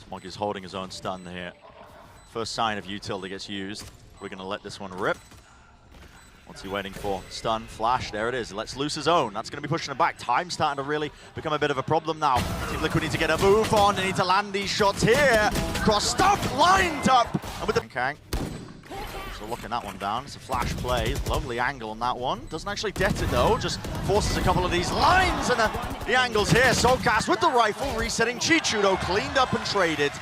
Smog is holding his own stun here. First sign of util that gets used. We're going to let this one rip. What's he waiting for? Stun, flash, there it is. Lets loose his own. That's going to be pushing him back. Time's starting to really become a bit of a problem now. Team Liquid need to get a move on. They need to land these shots here. Crossed up, lined up. And with the Kang. So locking that one down. It's a flash play. Lovely angle on that one. Doesn't actually det it though. Just forces a couple of these lines. And the angles here. Soulcast with the rifle. Resetting Chichu though. Cleaned up and traded.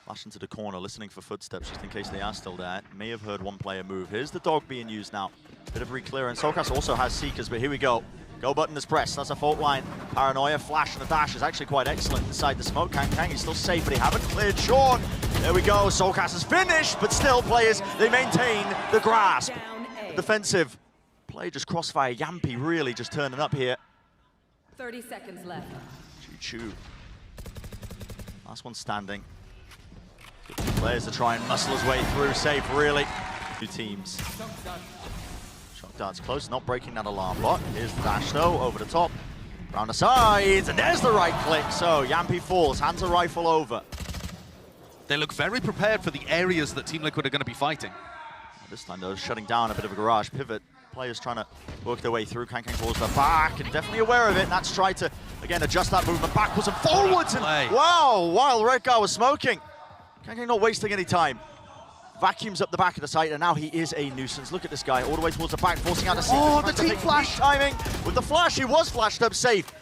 Flash into the corner, listening for footsteps just in case they are still there. May have heard one player move. Here's the dog being used now. Bit of re-clearance. Soulcast also has Seekers, but here we go. Go button is pressed. That's a fault line. Paranoia, flash, and the dash is actually quite excellent inside the smoke. Kang is still safe, but he haven't cleared Sean. There we go. Soulcast is finished, but still players, they maintain the grasp. The defensive play, just crossfire. Yampy really just turning up here. 30 seconds left. Choo-choo. Last one standing. Players to try and muscle his way through, safe really. Two teams. Shock darts close, not breaking that alarm bot. Here's the dash though, over the top. Round the sides, and there's the right click. So Yampy falls, hands a rifle over. They look very prepared for the areas that Team Liquid are going to be fighting. This time though, shutting down a bit of a garage pivot. Players trying to work their way through. Kang falls the back and definitely aware of it. And that's tried to, again, adjust that movement backwards and forwards. And wow, while Redgar was smoking. Kang not wasting any time. Vacuums up the back of the site, and now he is a nuisance. Look at this guy, all the way towards the back, forcing out a sequence. Oh, the team flash timing. With the flash, he was flashed up safe.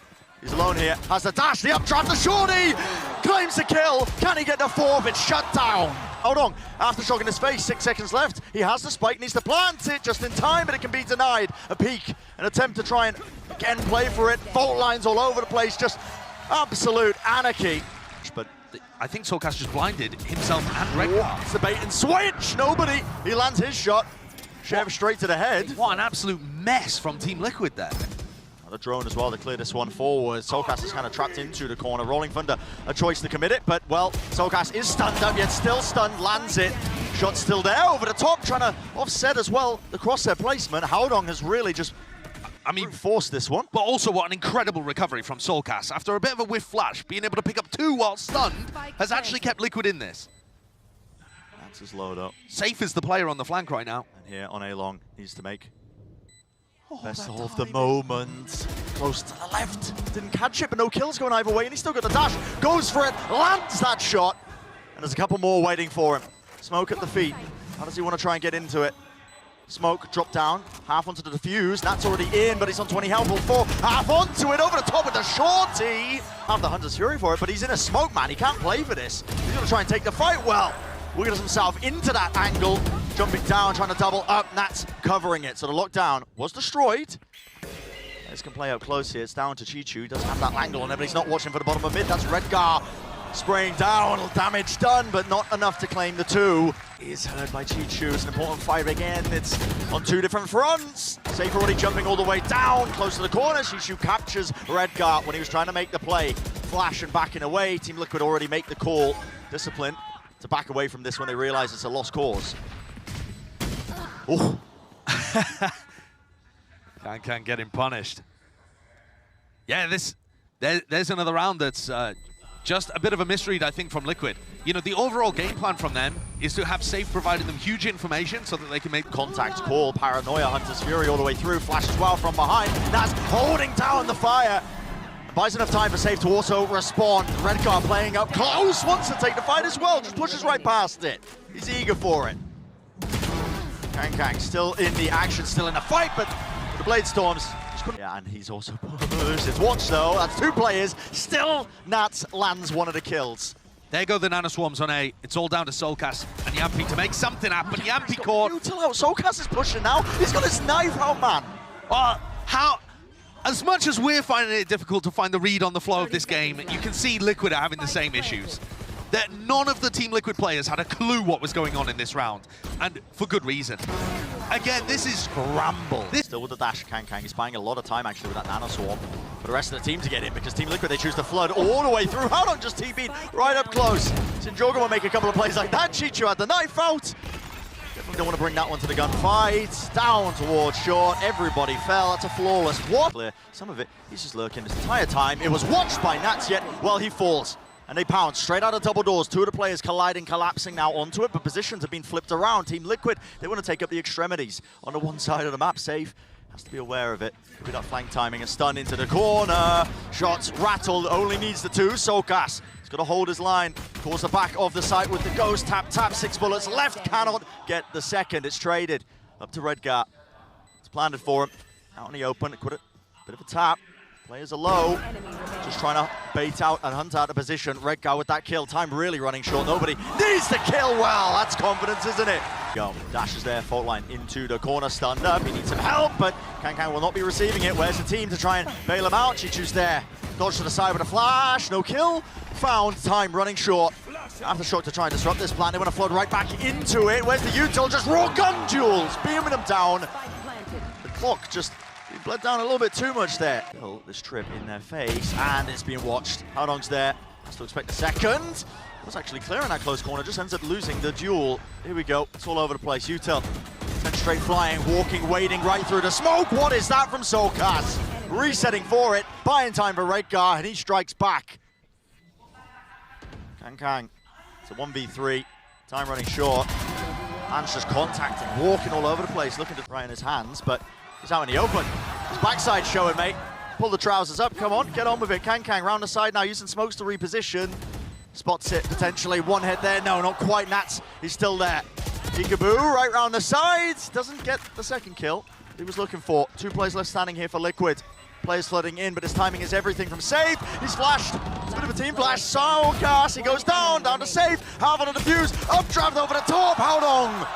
He's alone here, has the dash, the updraft, the shorty! Claims the kill, can he get the fourth? It's shut down. Hold on, aftershock in his face, 6 seconds left. He has the spike, needs to plant it just in time, but it can be denied. A peek, an attempt to try and, again, play for it. Fault lines all over the place, just absolute anarchy. But I think Soulcast just blinded himself and Redgar. It's the bait and switch. Nobody. He lands his shot. Chev straight to the head. What an absolute mess from Team Liquid there. The drone as well to clear this one forward. Soulcast is kind of trapped into the corner. Rolling Thunder, a choice to commit it, but well, Soulcast is stunned up, yet still stunned, lands it. Shot still there, over the top, trying to offset as well the crosshair placement. Howdong has really just forced this one. But also what an incredible recovery from Soulcast. After a bit of a whiff flash, being able to pick up 2 while stunned has actually kept Liquid in this. That's his load up. Safe is the player on the flank right now. And here on A-Long needs to make best of the moment. Close to the left. Didn't catch it, but no kills going either way, and he's still got the dash. Goes for it, lands that shot. And there's a couple more waiting for him. Smoke at the feet. How does he want to try and get into it? Smoke, drop down, half onto the defuse. That's already in, but he's on 20 health, all 4. Half onto it, over the top with the shorty. Have the Hunter's Fury for it, but he's in a smoke, man. He can't play for this. He's going to try and take the fight well. Wiggles himself into that angle, jumping down, trying to double up. That's covering it. So the lockdown was destroyed. This can play out close here. It's down to Chichu. He does have that angle on it, but he's not watching for the bottom of mid. That's Redgar spraying down. Damage done, but not enough to claim the 2. He is heard by Chichu. It's an important fight again. It's on 2 different fronts. Safe already jumping all the way down, close to the corner. Chichu captures Redgar when he was trying to make the play. Flash and backing away. Team Liquid already make the call. Discipline to back away from this when they realize it's a lost cause. Oh. Can get him punished. Yeah, there's another round that's just a bit of a misread, I think, from Liquid. You know, the overall game plan from them is to have Safe providing them huge information so that they can make contact call. Paranoia, Hunter's Fury all the way through. Flash as well from behind. That's holding down the fire. Buys enough time for Safe to also respond. Redgar playing up close, wants to take the fight as well, just pushes right past it. He's eager for it. Kang still in the action, still in the fight, but the Blade Storms just couldn't. Yeah, and he's also pushed his watch though. That's 2 players. Still, Nats lands one of the kills. There go the Nano Swarms on A. It's all down to Soulcast and Yampy to make something happen. Yampy caught. Util out. Soulcast is pushing now. He's got his knife out, man. As much as we're finding it difficult to find the read on the flow of this game, you can see Liquid are having the same issues. That none of the Team Liquid players had a clue what was going on in this round, and for good reason. Again, this is scramble. Still with the dash, Kang is buying a lot of time actually with that Nano Swarm for the rest of the team to get in, because Team Liquid, they choose to flood all the way through. Howdong just TP'd right up close. Sinjoga will make a couple of plays like that. Chichu had the knife out. Definitely don't want to bring that one to the gunfight. Down towards short. Everybody fell. That's a flawless what? Some of it, he's just lurking this entire time. It was watched by Nats yet while he falls. And they pounce straight out of double doors. Two of the players colliding, collapsing now onto it, but positions have been flipped around. Team Liquid, they want to take up the extremities on the one side of the map. Safe has to be aware of it. Could be that flank timing, a stun into the corner. Shots rattled, only needs the two. Sokas, he's got to hold his line. Towards the back of the site with the ghost. Tap, 6 bullets left, cannot get the second. It's traded up to Redgar. It's planted for him. Out in the open, quite a bit of a tap. Players are low, just trying to bait out and hunt out a position. Redgar with that kill, time really running short. Nobody needs to kill well. That's confidence, isn't it? Go, dashes there, fault line into the corner, stunned up. He needs some help, but Kang will not be receiving it. Where's the team to try and bail him out? Chichu's there. Dodge to the side with a flash, no kill. Found, time running short. Aftershock to try and disrupt this plan. They want to flood right back into it. Where's the util? Just raw gun duels, beaming them down. The clock just bled down a little bit too much there. This trip in their face, and it's being watched. Haodong's there, has to expect a second. Was actually clear in that close corner, just ends up losing the duel. Here we go, it's all over the place. Util, 10 straight flying, walking, wading right through the smoke. What is that from Sokas? Resetting for it, buying time for Redgar, and he strikes back. Kang, it's a 1v3, time running short. Man's just contacting, walking all over the place, looking to right in his hands, but he's out in the open. His backside showing, mate. Pull the trousers up, come on, get on with it. Kang round the side now, using smokes to reposition. Spots it, potentially, one head there. No, not quite, Nats, he's still there. Peekaboo, right round the sides. Doesn't get the second kill he was looking for. 2 players left standing here for Liquid. Players flooding in, but his timing is everything from Safe. He's flashed, it's a bit of a team flash. Sokas, he goes down to Safe. Half on the defuse, updraft over the top. Haodong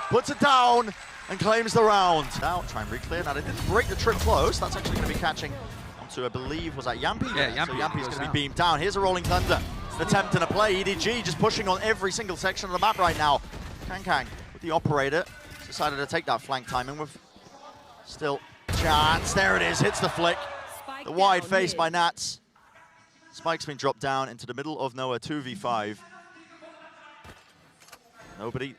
puts it down and claims the round. Now, try and re-clear. Now, they didn't break the trip close. That's actually going to be catching onto, I believe, was that Yampi? Yeah, Yampi. So Yampi's going to be beamed down. Here's a Rolling Thunder. It's an attempt and a play. EDG just pushing on every single section of the map right now. Kang with the operator. Decided to take that flank timing with still chance. There it is, hits the flick. The wide face by Nats. Spike's been dropped down into the middle of nowhere, 2v5. Nobody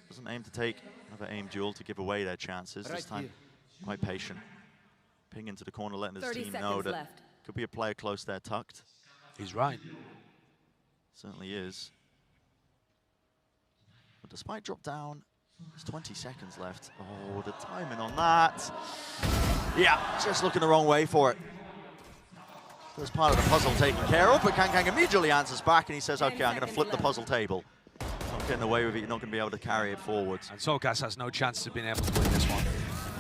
doesn't aim to take another aim duel to give away their chances. This time, quite patient. Ping into the corner, letting his team know that left. Could be a player close there, tucked. He's right. Certainly is. But despite drop down, there's 20 seconds left. Oh, the timing on that. Yeah, just looking the wrong way for it. First part of the puzzle taken care of, but Kang immediately answers back and he says, okay, I'm going to flip the puzzle table. Not getting away with it, you're not going to be able to carry it forwards. And Sokas has no chance of being able to win this one.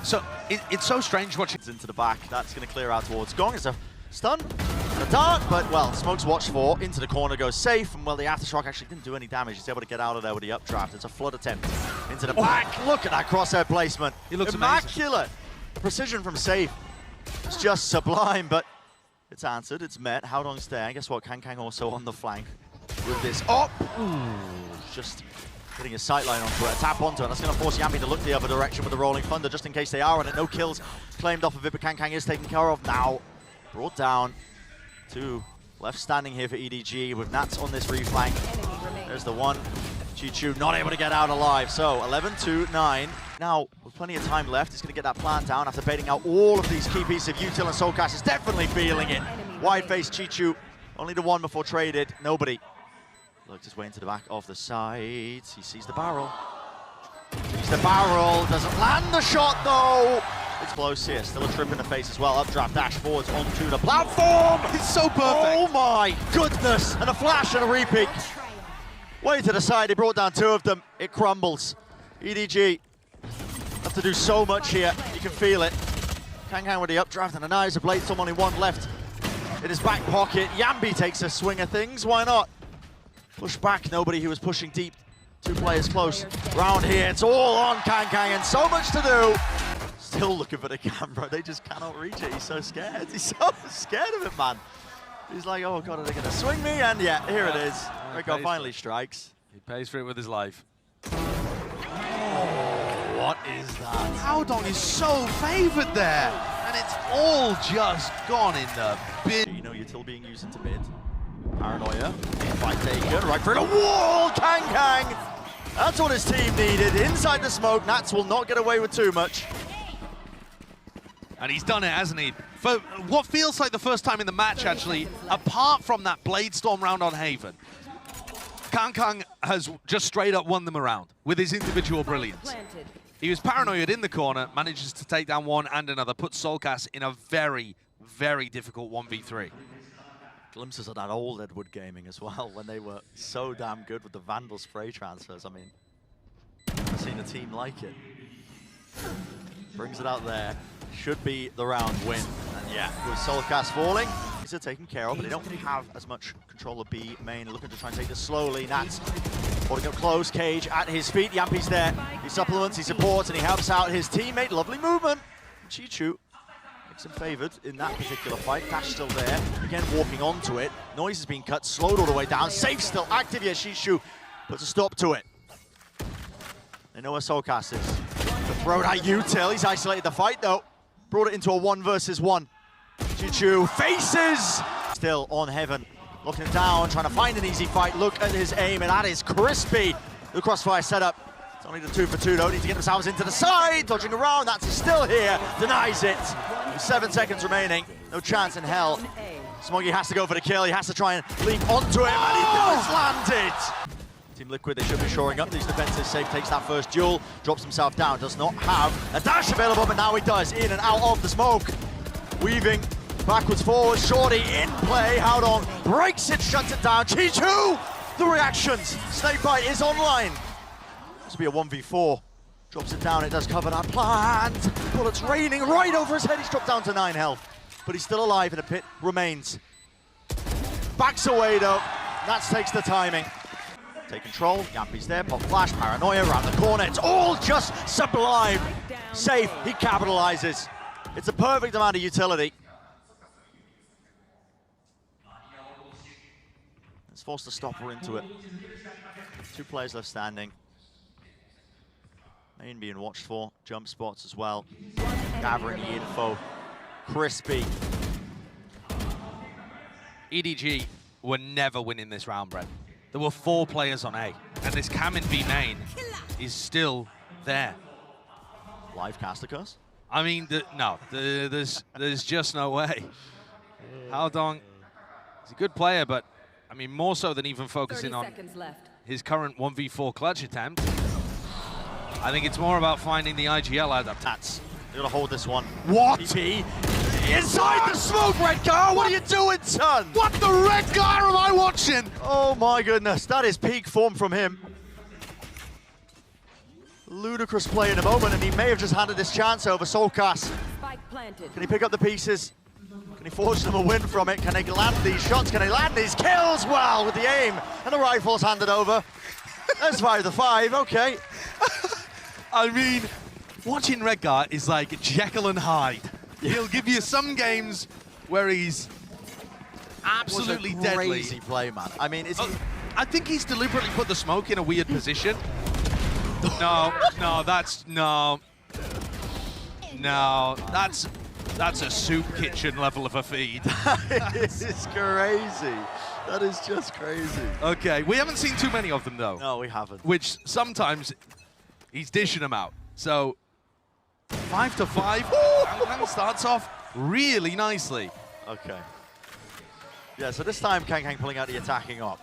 So, it's so strange watching. Into the back, that's going to clear out towards Gong. It's a stun, and a dart, but, well, Smoke's watched for. Into the corner goes Safe, and, well, the Aftershock actually didn't do any damage. He's able to get out of there with the updraft. It's a flood attempt. Into the back, look at that crosshair placement. He looks immaculate. Precision from Safe. It's just sublime, but it's answered, it's met. Haodong's there. Guess what? Kang also on the flank with this up. Ooh, just getting a sightline onto it, a tap onto it. That's going to force Yampi to look the other direction with the Rolling Thunder, just in case they are on it. No kills claimed off of it, but Kang is taken care of now. Brought down. 2 left standing here for EDG with Nats on this reflank. There's the one. Chichu not able to get out alive. So 11-9. Now, with plenty of time left, he's going to get that plant down after baiting out all of these key pieces of util, and Sokas is definitely feeling it. Wide face Chichu, only the one before traded. Nobody. Looks his way into the back of the sides. He sees the barrel. Sees the barrel. Doesn't land the shot though. It's close here. Still a trip in the face as well. Updraft dash forwards onto the platform. It's so perfect. Oh my goodness. And a flash and a repeat. Way to the side. They brought down 2 of them. It crumbles. EDG have to do so much here. You can feel it. Kang with the updraft and a nice blade. Someone in one left in his back pocket. Yambi takes a swing of things. Why not? Push back, nobody who was pushing deep. 2 players close. Round here, it's all on Kang and so much to do. Still looking for the camera, they just cannot reach it. He's so scared. He's so scared of it, man. He's like, oh God, are they gonna swing me? And yeah, here it is. Redgar finally strikes. He pays for it with his life. Oh, what is that? Haodong is so favored there. And it's all just gone in the bin. You know, util being used into mid. Paranoia, fight taken, right through the wall, Kang! That's what his team needed, inside the smoke. Nats will not get away with too much. And he's done it, hasn't he? For what feels like the first time in the match, actually, apart from that Blade Storm round on Haven. Kang has just straight up won them around with his individual brilliance. He was paranoid in the corner, manages to take down one and another, puts Soulcast in a very, very difficult 1v3. Glimpses of that old Edward gaming as well, when they were so damn good with the Vandal spray transfers. I mean, I've seen a team like it. Brings it out there. Should be the round win. And yeah, with Soulcast falling, these are taken care of, but they don't have as much control of B main. Looking to try and take this slowly. Nats holding up close, Cage at his feet. Yampy's there. He supplements, he supports, and he helps out his teammate. Lovely movement. Chichu makes him favored in that particular fight. Dash still there. Again, walking onto it. Noise has been cut, slowed all the way down. Safe still active. Yeah, Chichu puts a stop to it. They know where Soulcast is. The throw at Util. He's isolated the fight though. Brought it into a 1 versus 1. Chichu faces! Still on Heaven. Looking down, trying to find an easy fight. Look at his aim, and that is crispy. The crossfire setup. It's only the 2 for 2 though. Need to get themselves into the side. Dodging around. That's still here. Denies it. With 7 seconds remaining. No chance in hell. Smoggy has to go for the kill. He has to try and leap onto him, and he does land it. Team Liquid, they should be shoring up these defenses. Safe takes that first duel, drops himself down, does not have a dash available, but now he does, in and out of the smoke. Weaving, backwards, forwards, Shorty in play, Howdong breaks it, shuts it down, Chichu! The reactions, Snakebite is online. This will be a 1v4, drops it down, it does cover that plant. Bullets raining right over his head, he's dropped down to 9 health, but he's still alive and a pit remains. Backs away though, that takes the timing. Take control, Yampy's there, pop flash, paranoia around the corner, it's all just sublime. Safe, he capitalizes. It's a perfect amount of utility. It's forced to stop her into it. 2 players left standing. Main being watched for, jump spots as well. Gathering the info. Crispy. EDG were never winning this round, Brett. There were 4 players on A, and this Cam in B main is still there. Live caster curse? I mean, there's just no way. Howdong is a good player, but I mean, more so than even focusing on his current 1v4 clutch attempt. I think it's more about finding the IGL out of Tats. They're gonna hold this one. What? EP inside the smoke, Redgar! What are you doing, son? What the Redgar am I watching? Oh my goodness, that is peak form from him. Ludicrous play in a moment, and he may have just handed this chance over. Soulcast. Can he pick up the pieces? Can he forge them a win from it? Can they land these shots? Can they land these kills? Well, with the aim, and the rifle's handed over. Let's 5 the 5, okay. I mean, watching Redgar is like Jekyll and Hyde. He'll give you some games where he's absolutely deadly. Crazy play, man. I mean, I think he's deliberately put the smoke in a weird position. No, that's a soup kitchen level of a feed. This is crazy. That is just crazy. Okay, we haven't seen too many of them though. No, we haven't. Which sometimes he's dishing them out. So 5 to 5. Kang starts off really nicely. Okay. Yeah, so this time Kang pulling out the attacking op.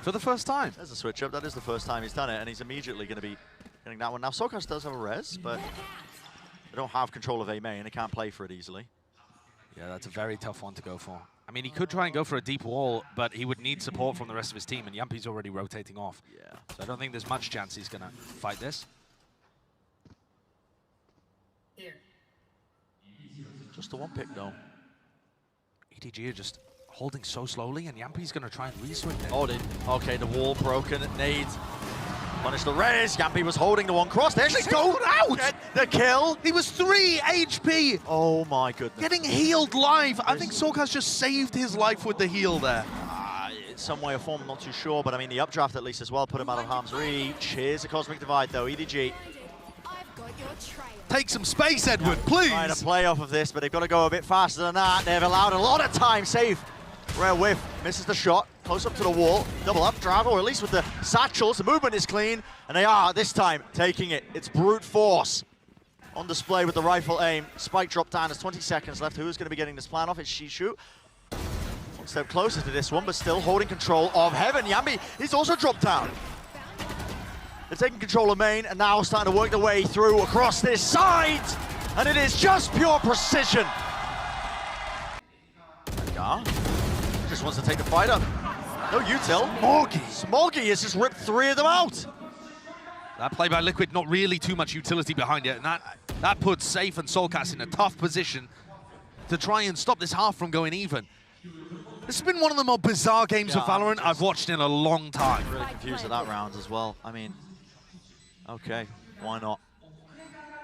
For the first time. There's a switch up. That is the first time he's done it, and he's immediately going to be getting that one. Now, Soulcast does have a res, but they don't have control of A main. They can't play for it easily. Yeah, that's a very tough one to go for. I mean, he could try and go for a deep wall, but he would need support from the rest of his team, and Yampy's already rotating off. Yeah. So I don't think there's much chance he's going to fight this. Just the one pick, though. EDG are just holding so slowly, and Yampy's going to try and reswing it. Oh, okay, the wall broken. Nade. Punish the res. Yampy was holding the one cross. They actually go out. Get the kill. He was 3 HP. Oh my goodness. Getting healed live. I think Soulcast just saved his life with the heal there. In some way or form, I'm not too sure, but I mean, the updraft at least as well put him out of harm's reach. Here's a Cosmic Divide, though. EDG. Take some space, Edward, please. Trying to play off of this, but they've got to go a bit faster than that. They've allowed a lot of time. Safe. Rare whiff. Misses the shot. Close up to the wall. Double up drive, or at least with the satchels. The movement is clean, and they are, this time, taking it. It's brute force. on display with the rifle aim. Spike drop down, there's 20 seconds left. Who is going to be getting this plan off? It's Shishu. One step closer to this one, but still holding control of Heaven. Yambi, he's also dropped down. They're taking control of main and now starting to work their way through across this side. And it is just pure precision. Edgar just wants to take the fight up. No util. Smoggy has just ripped 3 of them out. That play by Liquid, not really too much utility behind it, and that puts Safe and Soulcast in a tough position to try and stop this half from going even. This has been one of the more bizarre games of Valorant I've watched in a long time. I'm really confused at that round as well. I mean, okay, why not?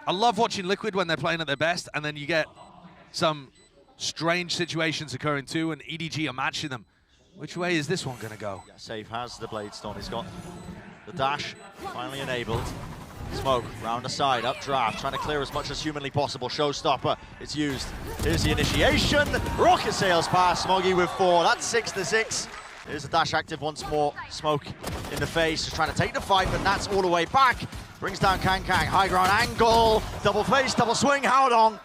I love watching Liquid when they're playing at their best, and then you get some strange situations occurring too, and EDG are matching them. Which way is this one going to go? Yeah, Safe has the Blade Storm. He's got the dash finally enabled. Smoke round the side, up draft, trying to clear as much as humanly possible. Showstopper, it's used. Here's the initiation. Rocket sails past. Smoggy with 4. That's 6-6. Here's the dash active once more. Smoke in the face, just trying to take the fight, but that's all the way back. Brings down Kang. High ground angle. Double face, double swing. Howdong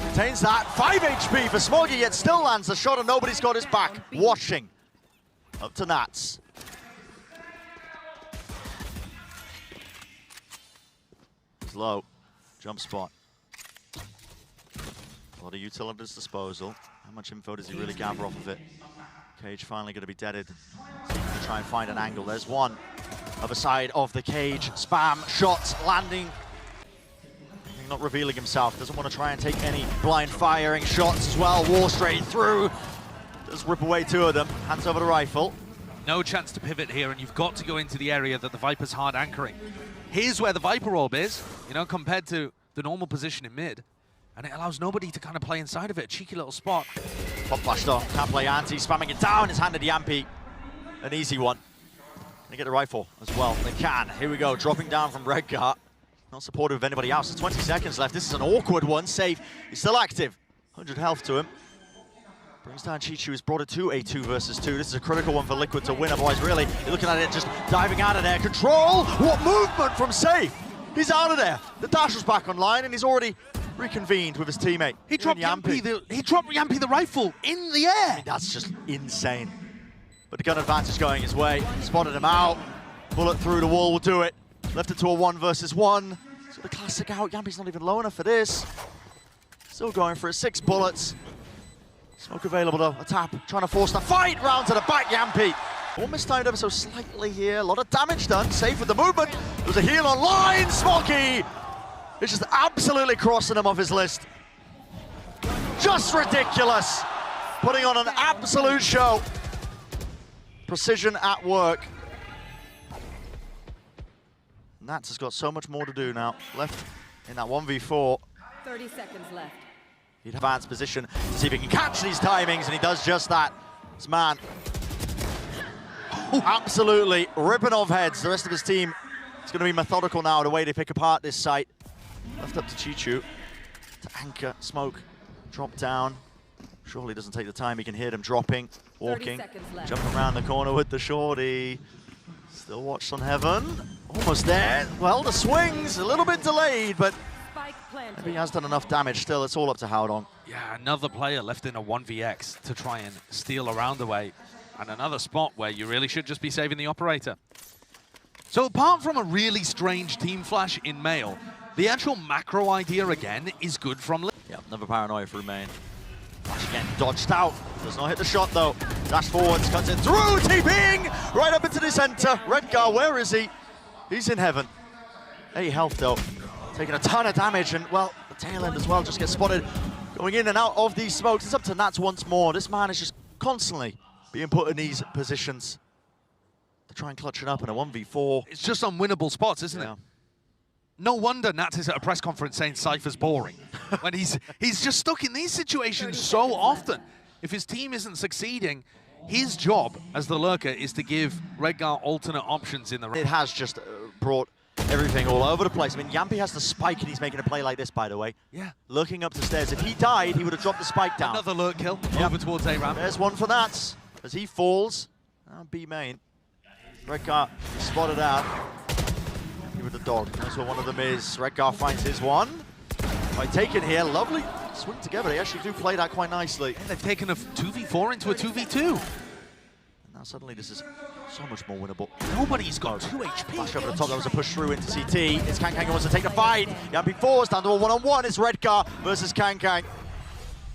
contains that. 5 HP for Smoggy, yet still lands the shot, and nobody's got his back. Watching. Up to Nats. He's low. Jump spot. A lot of util at his disposal. How much info does he really gather off of it? Cage finally going to be deaded. So he can try and find an angle. There's one. Other side of the cage. Spam shots landing. Not revealing himself. Doesn't want to try and take any blind firing shots as well. War straight through. Does rip away 2 of them. Hands over the rifle. No chance to pivot here, and you've got to go into the area that the Viper's hard anchoring. Here's where the Viper orb is, you know, compared to the normal position in mid. And it allows nobody to kind of play inside of it. A cheeky little spot. Pop flashed on. Can't play anti. Spamming it down. It's handed Yampy. An easy one. They get the rifle as well. They can. Here we go. Dropping down from Redgar. Not supportive of anybody else. There's 20 seconds left. This is an awkward one. Safe. He's still active. 100 health to him. Brings down Chichu, who's brought it to a 2 versus 2. This is a critical one for Liquid to win. Otherwise, really, you're looking at it just diving out of there. Control! What movement from Safe! He's out of there. The dash was back online, and he's already reconvened with his teammate. He dropped Yampy the rifle in the air. I mean, that's just insane. But the gun advantage going his way. Spotted him out. Bullet through the wall will do it. Left it to a 1 versus 1. So the classic out. Yampy's not even low enough for this. Still going for it. 6 bullets. Smoke available though. A tap. Trying to force the fight. Round to the back. Yampy. Almost timed ever so slightly here. A lot of damage done. Safe with the movement. There's a heal online. Smokey is just absolutely crossing him off his list. Just ridiculous. Putting on an absolute show. Precision at work. Nats has got so much more to do now. Left in that 1v4. 30 seconds left. He'd advanced position to see if he can catch these timings, and he does just that. This man absolutely ripping off heads. The rest of his team is going to be methodical now, the way they pick apart this site. Left up to Chichu to anchor. Smoke, drop down. Surely doesn't take the time. He can hear them dropping, walking, jumping around the corner with the shorty. Still watched on Heaven. Almost there. Well, the swing's a little bit delayed, but maybe he has done enough damage. Still, it's all up to Howdong. Yeah, another player left in a 1vx to try and steal a round away. And another spot where you really should just be saving the operator. So apart from a really strange team flash in male, the actual macro idea again is good from... Yeah, another paranoia through main. Flash again, dodged out. Does not hit the shot though. Dash forwards, cuts it through, TPing! Right up into the center. Redgar, where is he? He's in Heaven. 8 health though. Taking a ton of damage, and well, the tail end as well just gets spotted going in and out of these smokes. It's up to Nats once more. This man is just constantly being put in these positions to try and clutch it up in a 1v4. It's just unwinnable spots, isn't it? No wonder Nats is at a press conference saying Cypher's boring. when he's just stuck in these situations so often. If his team isn't succeeding, his job as the lurker is to give Redgar alternate options in the... It has just brought everything all over the place. I mean, Yampy has the spike and he's making a play like this, by the way. Yeah. Looking up the stairs. If he died, he would have dropped the spike down. Another lurk kill over towards A-Ram. There's one for Nats as he falls. B main. Redgar spotted out. With the dog. That's what one of them is. Redgar finds his one. By taking here, lovely swing together. They actually do play that quite nicely. And they've taken a 2v4 into a 2v2. And now suddenly this is so much more winnable. Nobody's got 2 HP. Flash over the top, that was a push through into CT. It's Kang who wants to take the fight. Yampi falls down to a one-on-one. It's Redgar versus Kang.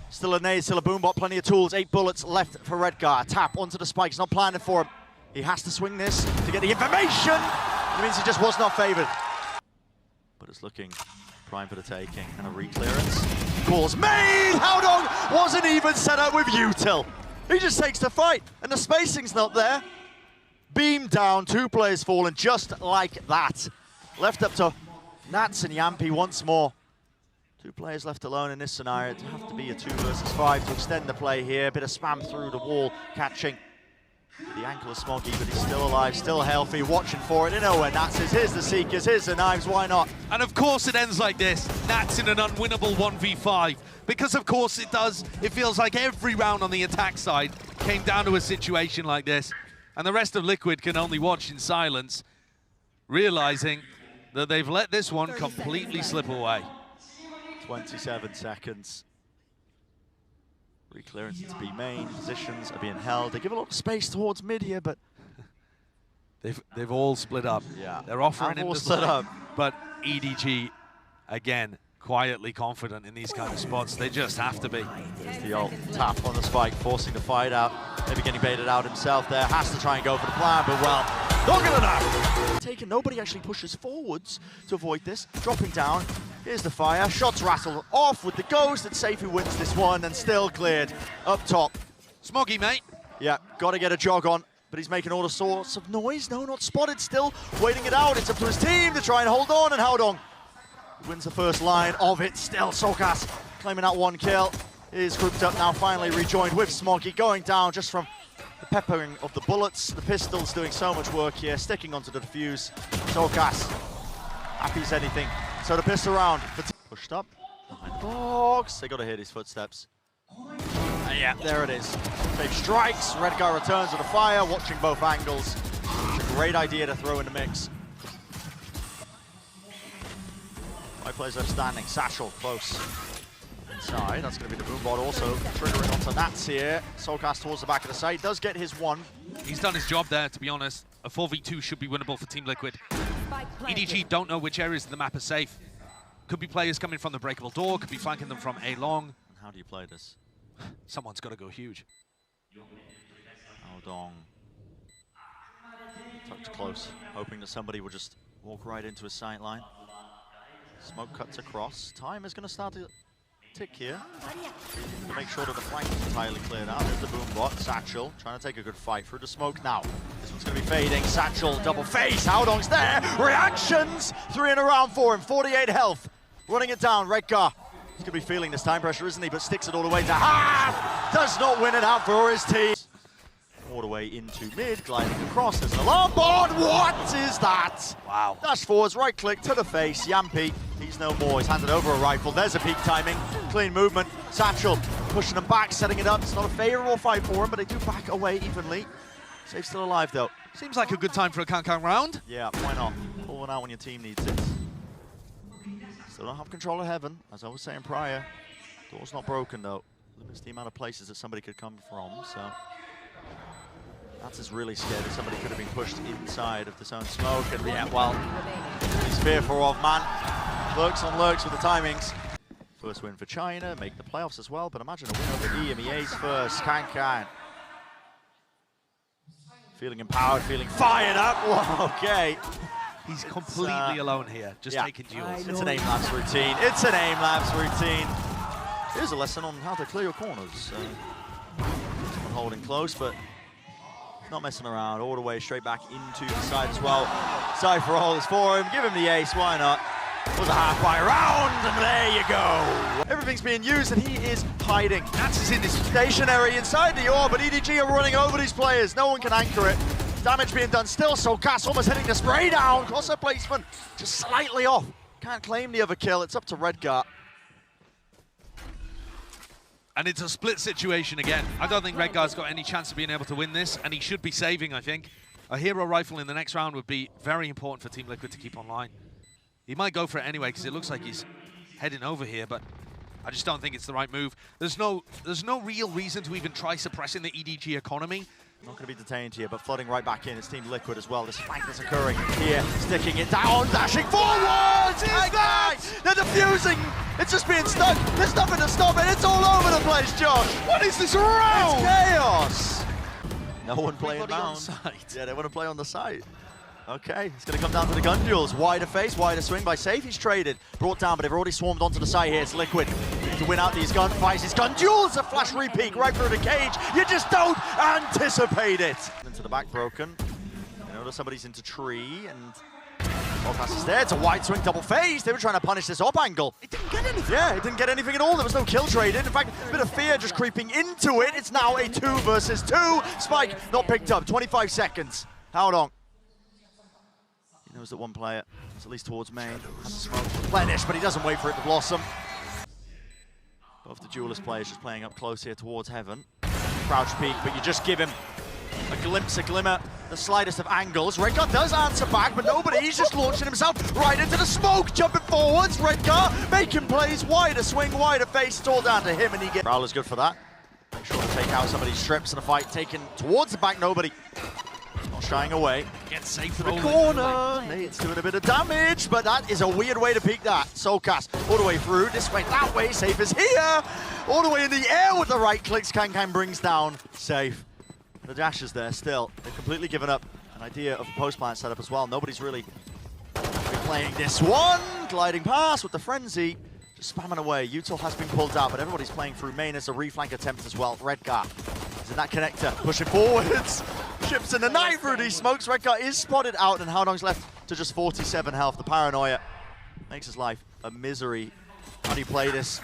Still a nade, still a boombot, plenty of tools. 8 bullets left for Redgar. Tap onto the spike, he's not planning for him. He has to swing this to get the information. It means he just was not favored. But it's looking prime for the taking. And a re-clearance. Calls made! Howdong wasn't even set up with util. He just takes the fight, and the spacing's not there. Beam down, 2 players fallen just like that. Left up to Nats and Yampi once more. 2 players left alone in this scenario. It'd have to be a 2 versus 5 to extend the play here. A bit of spam through the wall, catching the ankle of Smoggy, but he's still alive, still healthy, watching for it. They know where Nats is. Here's the Seekers, here's the knives, why not? And of course it ends like this. Nats in an unwinnable 1v5. Because of course it does. It feels like every round on the attack side came down to a situation like this. And the rest of Liquid can only watch in silence, realizing that they've let this one completely slip away. 27 seconds. Re-clearance to B main, positions are being held. They give a lot of space towards mid here, but they've all split up. Yeah, they're offering all him split up. But EDG, again, quietly confident in these kind of spots. They just have to be. There's the ult tap on the spike, forcing the fight out. Maybe getting baited out himself there. Has to try and go for the plan, but well, not good enough. Taken, nobody actually pushes forwards to avoid this. Dropping down. Here's the fire. Shots rattle off with the ghost. It's safe who wins this one and still cleared up top. Smoggy, mate. Yeah, got to get a jog on, but he's making all the sorts of noise. No, not spotted. Still waiting it out. It's up to his team to try and hold on, and Howdong wins the first line of it. Still Sokas claiming that 1 kill. Is grouped up now, finally rejoined with Smoggy, going down just from the peppering of the bullets. The pistols doing so much work here, sticking onto the defuse. Sokas, happy as anything. So the pistol round, pushed up, behind the box. They got to hear these footsteps. And yeah, there it is. Big strikes, Redgar returns with a fire, watching both angles. It's a great idea to throw in the mix. 5 players left standing, Satchel close. Inside, that's going to be the boombot also triggering onto Nats here. Sokas towards the back of the site, does get his 1. He's done his job there, to be honest. A 4v2 should be winnable for Team Liquid. EDG don't know which areas of the map are safe. Could be players coming from the breakable door, could be flanking them from A long. And how do you play this? Someone's got to go huge. Howdong tucked close, hoping that somebody will just walk right into his sight line. Smoke cuts across. Time is going to start to tick here to make sure that the flank is entirely cleared out. There's the boombot, Satchel, trying to take a good fight through the smoke now. This one's going to be fading. Satchel, double face. Howdong's there. Reactions! 3 in a round for him. 48 health. Running it down. Redgar. He's going to be feeling this time pressure, isn't he? But sticks it all the way to half. Does not win it out for his team. All the way into mid, gliding across. There's an alarm board. What is that? Wow. Dash forwards, right click to the face. Yampi, he's no more. He's handed over a rifle. There's a peak timing. Clean movement. Satchel pushing him back, setting it up. It's not a favorable fight for him, but they do back away evenly. Safe still alive though. Seems like a good time for a Kang round. Yeah, why not? Pull one out when your team needs it. Still don't have control of heaven, as I was saying prior. Door's not broken though. Limits the amount of places that somebody could come from, so. Nats is really scared that somebody could have been pushed inside of this own smoke, and yeah, well, he's fearful of, man. Lurks on lurks with the timings. First win for China, make the playoffs as well, but imagine a win over EMEA's first. Kang. Feeling empowered, feeling fired up. Whoa, okay. He's completely alone here, just taking duels. It's an aim labs routine. It's an aim labs routine. Here's a lesson on how to clear your corners. Someone holding close, but not messing around, all the way straight back into the side as well. Cypher holds for him, give him the ace, why not? It was a half-fire round, and there you go. Everything's being used, and he is hiding. Nats is in this stationary inside the orb, but EDG are running over these players. No one can anchor it. Damage being done still, so Cass almost hitting the spray down. Crosser placement just slightly off. Can't claim the other kill, it's up to Redgar. And it's a split situation again. I don't think Redgar's got any chance of being able to win this, and he should be saving, I think. A hero rifle in the next round would be very important for Team Liquid to keep online. He might go for it anyway, because it looks like he's heading over here, but I just don't think it's the right move. There's no real reason to even try suppressing the EDG economy. Not going to be detained here, but flooding right back in. It's Team Liquid as well. This flank that's occurring here, sticking it down, dashing forwards! They're defusing! It's just being stuck. There's nothing to stop it. It's all over the place, Josh. What is this round? It's chaos! No one playing Everybody on down. site. Yeah, they want to play on the site. Okay, it's going to come down to the gun duels. Wider face, wider swing by Safe. He's traded, brought down, but they've already swarmed onto the site here. It's Liquid. To win out these gunfights, these gun duels, a flash repeat right through the cage. You just don't anticipate it. Into the back broken. You notice somebody's into tree, and Volkas is there. It's a wide swing double phase. They were trying to punish this up angle. It didn't get anything. Yeah, it didn't get anything at all. There was no kill trade in. In fact, a bit of fear just creeping into it. It's now a 2 versus 2. Spike not picked up. 25 seconds. How long? He knows that one player is at least towards main. Has to smoke replenish, but he doesn't wait for it to blossom. Both the duelist players just playing up close here towards heaven. Crouch peek, but you just give him a glimpse, a glimmer, the slightest of angles. Redgar does answer back, but nobody. He's just launching himself right into the smoke, jumping forwards. Redgar making plays, wider swing, wider face. It's all down to him, and he gets. Prowler's good for that. Make sure to take out some of these strips in a fight taken towards the back. Nobody. Not shying away. Get safe To the corner. Nate's doing a bit of damage, but that is a weird way to peek that. Soulcast all the way through, this way, that way. Safe is here. All the way in the air with the right clicks. Kankan brings down Safe. The dash is there still. They've completely given up an idea of a post-plant setup as well. Nobody's really playing this one. Gliding past with the frenzy. Just spamming away. Util has been pulled out, but everybody's playing through main as a reflank attempt as well. Redgar is in that connector, pushing forwards. Chips in the night through these smokes. Redgar is spotted out, and Howdong's left to just 47 health. The paranoia makes his life a misery. How do you play this?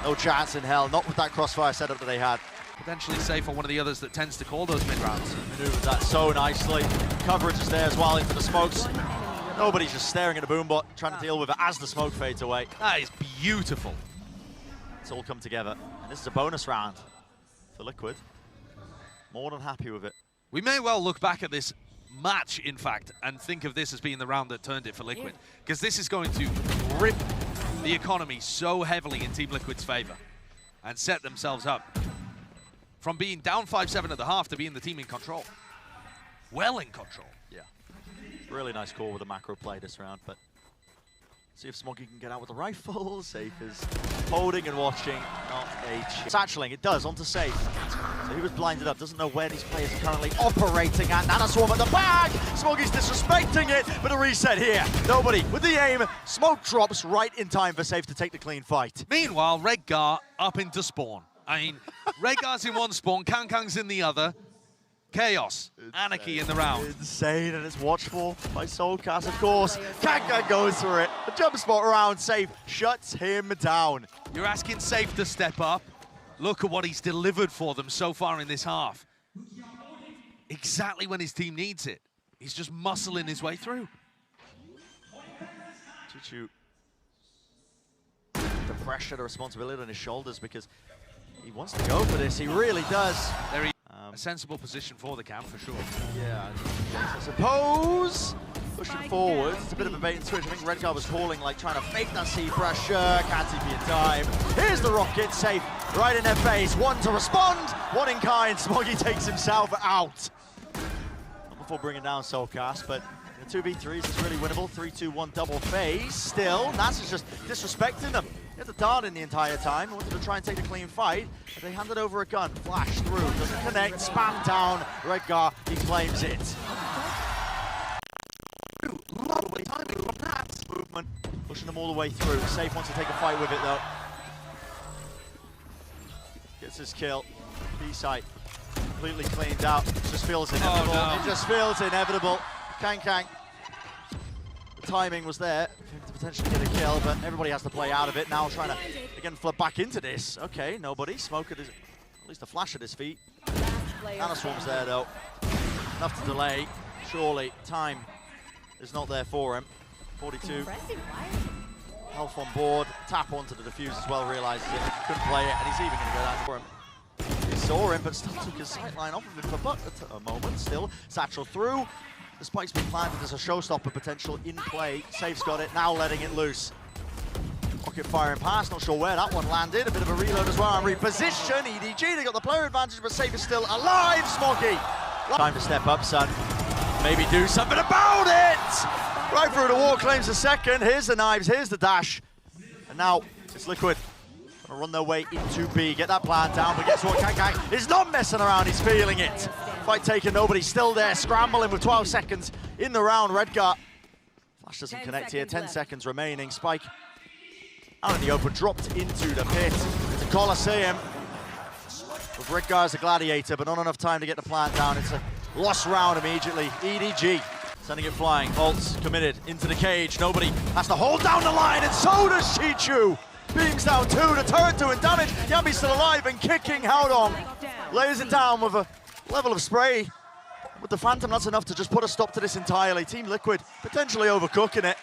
No chance in hell. Not with that crossfire setup that they had. Potentially safe on one of the others that tends to call those mid-rounds. Maneuvered that so nicely. Coverage is there as well into the smokes. Nobody's just staring at a boombot, trying to deal with it as the smoke fades away. That is beautiful. It's all come together. And this is a bonus round for Liquid. More than happy with it. We may well look back at this match, in fact, and think of this as being the round that turned it for Liquid. Because this is going to rip the economy so heavily in Team Liquid's favor and set themselves up from being down 5-7 at the half to being the team in control. Well in control. Yeah. Really nice call with a macro play this round, but see if Smoggy can get out with the rifle. Safe is holding and watching, not a chip. Satcheling, it does, onto Safe. So he was blinded up, doesn't know where these players are currently operating at. Nanoswarm at the back! Smoggy's disrespecting it, but a reset here. Nobody with the aim. Smoke drops right in time for Safe to take the clean fight. Meanwhile, Redgar up into spawn. I mean, Redgar's in one spawn, Kankang's in the other. Chaos, anarchy in the round. Insane, and it's watchful by Soulcast, of course. Kankan goes for it. A jump spot around Safe shuts him down. You're asking Safe to step up. Look at what he's delivered for them so far in this half. Exactly when his team needs it. He's just muscling his way through. Chuchu, the pressure, the responsibility on his shoulders because he wants to go for this. He really does. Very a sensible position for the camp, for sure. Yeah, I suppose. Pushing forward. It's a bit of a bait and switch. I think Redgar was calling, like trying to fake that sea pressure. Can't TP in time. Here's the rocket, Safe right in their face. One to respond, one in kind. Smoggy takes himself out. Not before bringing down Soulcast, but the 2v3s is really winnable. 3-2-1 double phase. Still, Nats is just disrespecting them. He had the dart in the entire time. He wanted to try and take a clean fight, but they handed over a gun. Flash through, doesn't connect, spam down. Redgar, he claims it. Lovely timing from Nats. Movement, pushing them all the way through. Safe wants to take a fight with it though. Gets his kill. B-site completely cleaned out. It just feels inevitable. Oh, no. It just feels inevitable. Kankang. The timing was there for him to potentially get a kill, but everybody has to play out of it. Now trying to, again, flood back into this. Okay, nobody. Smoke at his, at least a flash at his feet. Nanoswarm's there, though. Enough to delay. Surely, time is not there for him. 42. Health on board. Tap onto the defuse as well, realizes it. Couldn't play it, and he's even going to go down for him. He saw him, but still took his sightline off of him for but a moment. Still, Satchel through. The spike's been planted. There's a showstopper potential in play. Safe's got it, now letting it loose. Rocket firing pass, not sure where that one landed. A bit of a reload as well and reposition. EDG, they got the player advantage, but Safe is still alive, Smoggy. Time to step up, son. Maybe do something about it! Right through the wall, claims a second. Here's the knives, here's the dash. And now it's Liquid. Gonna run their way into B, get that plan down, but guess what? KanKan is not messing around, he's feeling it. Fight taken, nobody's still there, scrambling with 12 seconds in the round. Redgar. Flash doesn't connect here, 10 seconds remaining. Spike out in the open, dropped into the pit. It's a Colosseum with Redgar as a gladiator, but not enough time to get the plant down. It's a lost round immediately. EDG sending it flying. Bolts committed into the cage. Nobody has to hold down the line, and so does Chichu. Beams down 2, the turret doing damage. Yami's still alive and kicking Haodong. Lays it down with a level of spray. With the Phantom, that's enough to just put a stop to this entirely. Team Liquid potentially overcooking it.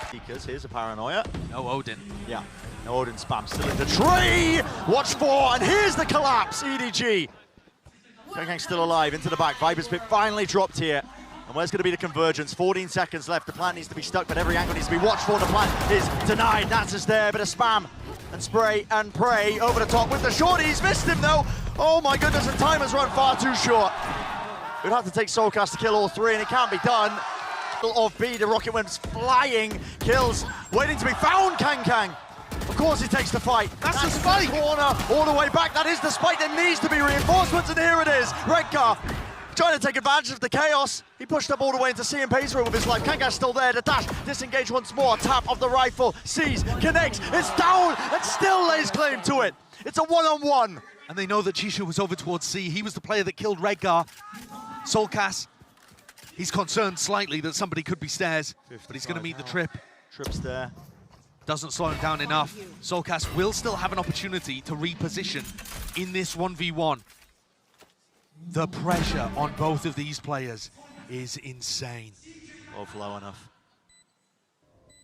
Because here's a paranoia. No Odin. Yeah, no Odin spam. Still in the tree. Watch for, and here's the collapse. EDG. KanKan's still alive, into the back. Viper's Pit finally dropped here. And where's going to be the convergence? 14 seconds left. The plant needs to be stuck, but every angle needs to be watched for. The plant is denied. Nats's there, bit of spam and spray and pray over the top with the short. He's missed him though. Oh my goodness, and time has run far too short. We'd have to take Soulcast to kill all 3, and it can't be done. Of B, the rocket went flying. Kills waiting to be found. KanKan. Of course he takes the fight. That's the spike. Corner all the way back. That is the spike. There needs to be reinforcements, and here it is. Redgar trying to take advantage of the chaos. He pushed up all the way into C and pays for it with his life. KanKan's still there. The dash, disengage once more. Tap of the rifle. Sees, connects. It's down and still lays claim to it. It's a one-on-one. And they know that Chichu was over towards C. He was the player that killed Redgar. Soulcast, he's concerned slightly that somebody could be stairs, but he's going to meet the trip. Trip's there. Doesn't slow him down enough. Soulcast will still have an opportunity to reposition in this 1v1. The pressure on both of these players is insane. Both low enough.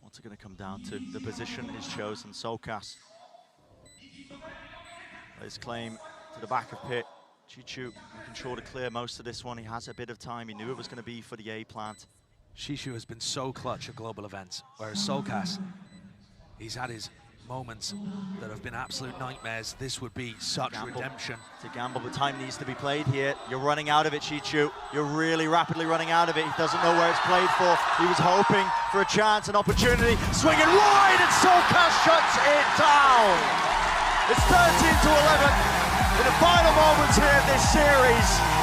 What's it going to come down to? The position is chosen. Soulcast lays claim to the back of pit. Chichu making sure to clear most of this one. He has a bit of time. He knew it was going to be for the A plant. Chichu has been so clutch at global events, whereas Soulcast, he's had his moments that have been absolute nightmares. This would be such redemption. It's a gamble, but time needs to be played here. You're running out of it, Chichu. You're really rapidly running out of it. He doesn't know where it's played for. He was hoping for a chance, an opportunity. Swinging wide, and Soulcast shuts it down. It's 13-11 in the final moments here of this series.